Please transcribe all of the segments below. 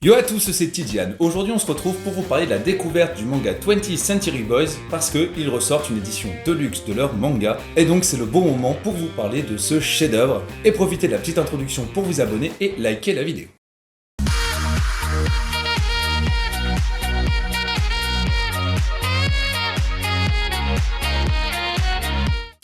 Yo à tous, c'est Tidiane. Aujourd'hui on se retrouve pour vous parler de la découverte du manga 20th Century Boys parce qu'ils ressortent une édition deluxe de leur manga et donc c'est le bon moment pour vous parler de ce chef-d'œuvre et profitez de la petite introduction pour vous abonner et liker la vidéo.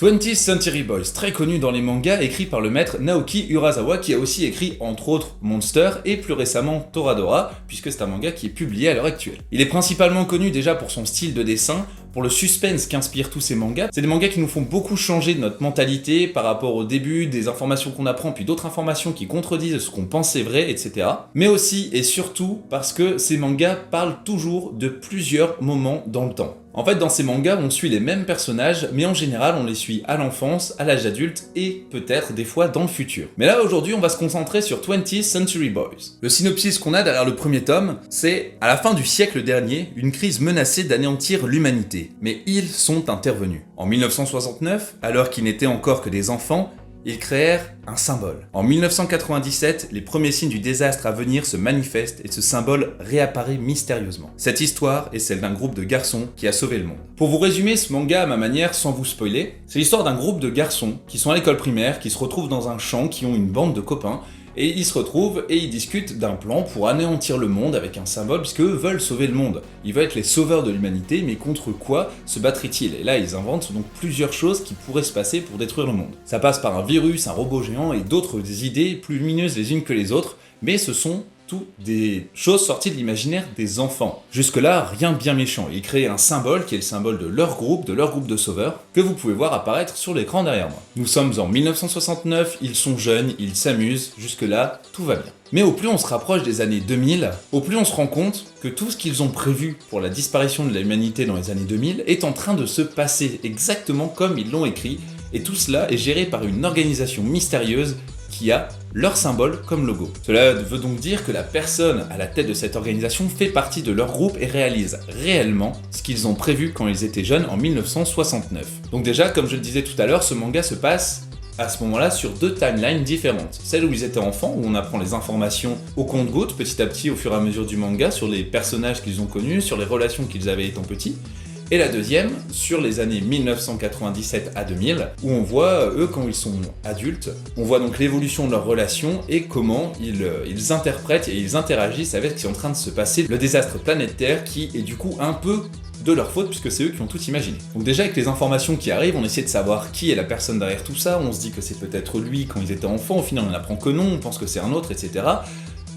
20th Century Boys, très connu dans les mangas, écrit par le maître Naoki Urasawa qui a aussi écrit entre autres Monster et plus récemment Toradora, puisque c'est un manga qui est publié à l'heure actuelle. Il est principalement connu déjà pour son style de dessin, pour le suspense qu'inspirent tous ces mangas. C'est des mangas qui nous font beaucoup changer de notre mentalité par rapport au début, des informations qu'on apprend, puis d'autres informations qui contredisent ce qu'on pensait vrai, etc. Mais aussi et surtout parce que ces mangas parlent toujours de plusieurs moments dans le temps. En fait, dans ces mangas, on suit les mêmes personnages, mais en général, on les suit à l'enfance, à l'âge adulte et peut-être des fois dans le futur. Mais là, aujourd'hui, on va se concentrer sur 20th Century Boys. Le synopsis qu'on a derrière le premier tome, c'est « À la fin du siècle dernier, une crise menaçait d'anéantir l'humanité. Mais ils sont intervenus. En 1969, alors qu'ils n'étaient encore que des enfants, ils créèrent un symbole. En 1997, les premiers signes du désastre à venir se manifestent et ce symbole réapparaît mystérieusement. Cette histoire est celle d'un groupe de garçons qui a sauvé le monde. Pour vous résumer ce manga à ma manière sans vous spoiler, c'est l'histoire d'un groupe de garçons qui sont à l'école primaire, qui se retrouvent dans un champ, qui ont une bande de copains, et ils se retrouvent et ils discutent d'un plan pour anéantir le monde avec un symbole puisque eux veulent sauver le monde. Ils veulent être les sauveurs de l'humanité, mais contre quoi se battraient-ils? Et là ils inventent donc plusieurs choses qui pourraient se passer pour détruire le monde. Ça passe par un virus, un robot géant et d'autres idées plus lumineuses les unes que les autres, mais ce sont toutes des choses sorties de l'imaginaire des enfants. Jusque-là, rien de bien méchant. Ils créent un symbole qui est le symbole de leur groupe de sauveurs, que vous pouvez voir apparaître sur l'écran derrière moi. Nous sommes en 1969, ils sont jeunes, ils s'amusent, jusque-là, tout va bien. Mais au plus on se rapproche des années 2000, au plus on se rend compte que tout ce qu'ils ont prévu pour la disparition de l'humanité dans les années 2000 est en train de se passer exactement comme ils l'ont écrit, et tout cela est géré par une organisation mystérieuse qui a leur symbole comme logo. Cela veut donc dire que la personne à la tête de cette organisation fait partie de leur groupe et réalise réellement ce qu'ils ont prévu quand ils étaient jeunes en 1969. Donc déjà, comme je le disais tout à l'heure, ce manga se passe à ce moment-là sur deux timelines différentes. Celle où ils étaient enfants, où on apprend les informations au compte-gouttes, petit à petit au fur et à mesure du manga, sur les personnages qu'ils ont connus, sur les relations qu'ils avaient étant petits. Et la deuxième, sur les années 1997 à 2000, où on voit, eux, quand ils sont adultes, on voit donc l'évolution de leurs relations et comment ils interprètent et ils interagissent avec ce qui est en train de se passer, le désastre planétaire qui est du coup un peu de leur faute puisque c'est eux qui ont tout imaginé. Donc déjà avec les informations qui arrivent, on essaie de savoir qui est la personne derrière tout ça, on se dit que c'est peut-être lui quand ils étaient enfants, au final on apprend que non, on pense que c'est un autre, etc.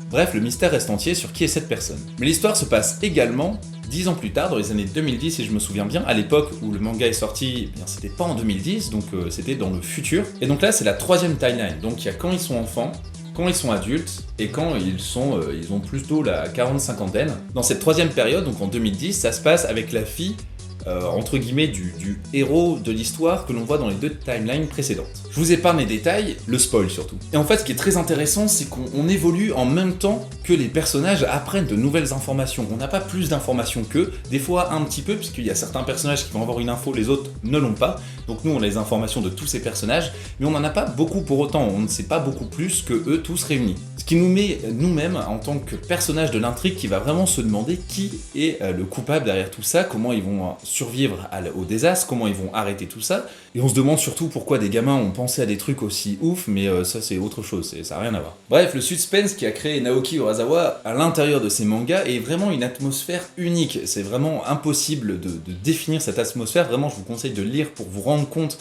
Bref, le mystère reste entier sur qui est cette personne. Mais l'histoire se passe également 10 ans plus tard, dans les années 2010 si je me souviens bien, à l'époque où le manga est sorti, eh bien c'était pas en 2010, donc c'était dans le futur. Et donc là c'est la troisième timeline, donc il y a quand ils sont enfants, quand ils sont adultes, et quand ils ont plutôt la quarantaine-cinquantaine. Dans cette troisième période, donc en 2010, ça se passe avec la fille, entre guillemets, du héros de l'histoire que l'on voit dans les deux timelines précédentes. Je vous épargne les détails, le spoil surtout. Et en fait, ce qui est très intéressant, c'est qu'on évolue en même temps que les personnages apprennent de nouvelles informations. On n'a pas plus d'informations qu'eux, des fois un petit peu, puisqu'il y a certains personnages qui vont avoir une info, les autres ne l'ont pas. Donc nous, on a les informations de tous ces personnages, mais on n'en a pas beaucoup pour autant, on ne sait pas beaucoup plus que eux tous réunis. Ce qui nous met nous-mêmes, en tant que personnages de l'intrigue, qui va vraiment se demander qui est le coupable derrière tout ça, comment ils vont survivre au désastre, comment ils vont arrêter tout ça, et on se demande surtout pourquoi des gamins ont pensé à des trucs aussi ouf, mais ça c'est autre chose, ça n'a rien à voir. Bref, le suspense qui a créé Naoki Urasawa à l'intérieur de ses mangas est vraiment une atmosphère unique, c'est vraiment impossible de définir cette atmosphère, vraiment je vous conseille de lire pour vous rendre compte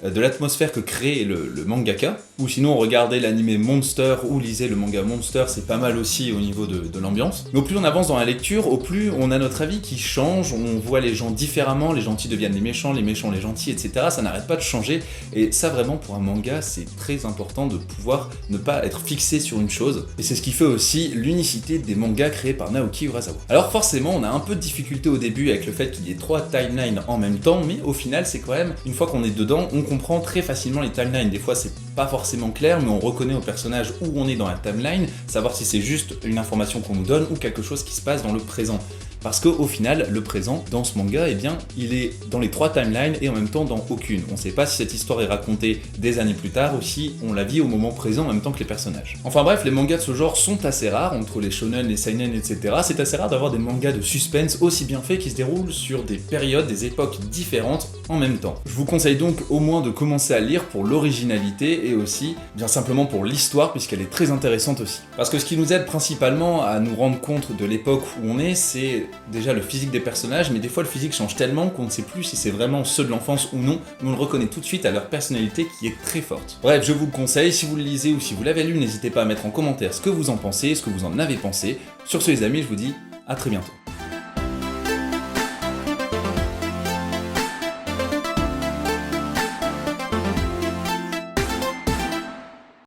de l'atmosphère que crée le mangaka, ou sinon regardez l'anime Monster ou lisez le manga Monster, c'est pas mal aussi au niveau de l'ambiance. Mais au plus on avance dans la lecture, au plus on a notre avis qui change, on voit les gens différemment, les gentils deviennent les méchants les gentils, etc. Ça n'arrête pas de changer, et ça vraiment pour un manga c'est très important de pouvoir ne pas être fixé sur une chose, et c'est ce qui fait aussi l'unicité des mangas créés par Naoki Urasawa. Alors forcément on a un peu de difficulté au début avec le fait qu'il y ait 3 timelines en même temps, mais au final c'est quand même, une fois qu'on est dedans, on comprend très facilement les timelines. Des fois c'est pas forcément clair, mais on reconnaît au personnage où on est dans la timeline, savoir si c'est juste une information qu'on nous donne ou quelque chose qui se passe dans le présent. Parce qu'au final, le présent, dans ce manga, eh bien, il est dans les 3 timelines et en même temps dans aucune. On sait pas si cette histoire est racontée des années plus tard ou si on la vit au moment présent en même temps que les personnages. Enfin bref, les mangas de ce genre sont assez rares, entre les shonen, les seinen, etc. C'est assez rare d'avoir des mangas de suspense aussi bien faits qui se déroulent sur des périodes, des époques différentes en même temps. Je vous conseille donc au moins de commencer à lire pour l'originalité et aussi bien simplement pour l'histoire puisqu'elle est très intéressante aussi. Parce que ce qui nous aide principalement à nous rendre compte de l'époque où on est, c'est déjà le physique des personnages, mais des fois le physique change tellement qu'on ne sait plus si c'est vraiment ceux de l'enfance ou non, mais on le reconnaît tout de suite à leur personnalité qui est très forte. Bref, je vous le conseille, si vous le lisez ou si vous l'avez lu, n'hésitez pas à mettre en commentaire ce que vous en pensez, ce que vous en avez pensé. Sur ce les amis, je vous dis à très bientôt.